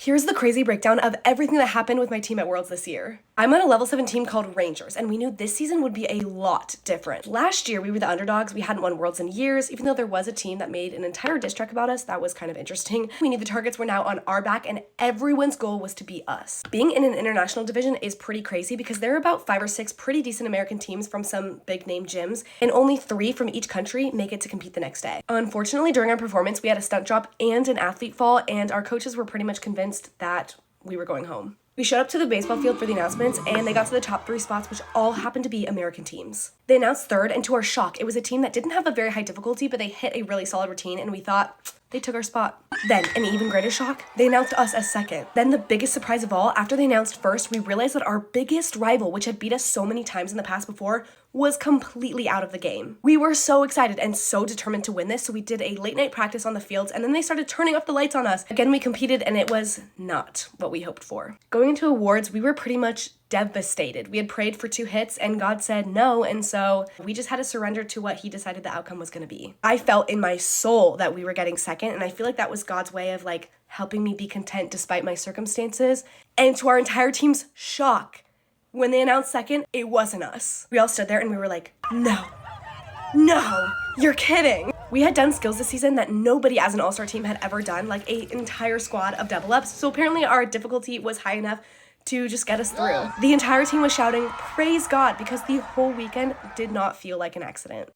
Here's the crazy breakdown of everything that happened with my team at Worlds this year. I'm on a level 7 team called Rangers, and we knew this season would be a lot different. Last year, we were the underdogs. We hadn't won Worlds in years, even though there was a team that made an entire diss track about us. That was kind of interesting. We knew the targets were now on our back, and everyone's goal was to beat us. Being in an international division is pretty crazy because there are about 5 or 6 pretty decent American teams from some big name gyms, and only 3 from each country make it to compete the next day. Unfortunately, during our performance, we had a stunt drop and an athlete fall, and our coaches were pretty much convinced that we were going home. We showed up to the baseball field for the announcements, and they got to the top 3 spots, which all happened to be American teams. They announced third, and to our shock, it was a team that didn't have a very high difficulty, but they hit a really solid routine, and we thought, they took our spot. Then, an even greater shock, they announced us as second. Then the biggest surprise of all, after they announced first, we realized that our biggest rival, which had beat us so many times in the past before, was completely out of the game. We were so excited and so determined to win this, so we did a late night practice on the fields, and then they started turning off the lights on us. Again, we competed, and it was not what we hoped for. Going into awards, we were pretty much devastated. We had prayed for 2 hits and God said no, and so we just had to surrender to what he decided the outcome was going to be. I felt in my soul that we were getting second, and I feel like that was God's way of helping me be content despite my circumstances. And to our entire team's shock, when they announced second, it wasn't us. We all stood there and we were like, no, you're kidding. We had done skills this season that nobody as an all-star team had ever done, like an entire squad of double ups. So apparently our difficulty was high enough to just get us through. The entire team was shouting, praise God, because the whole weekend did not feel like an accident.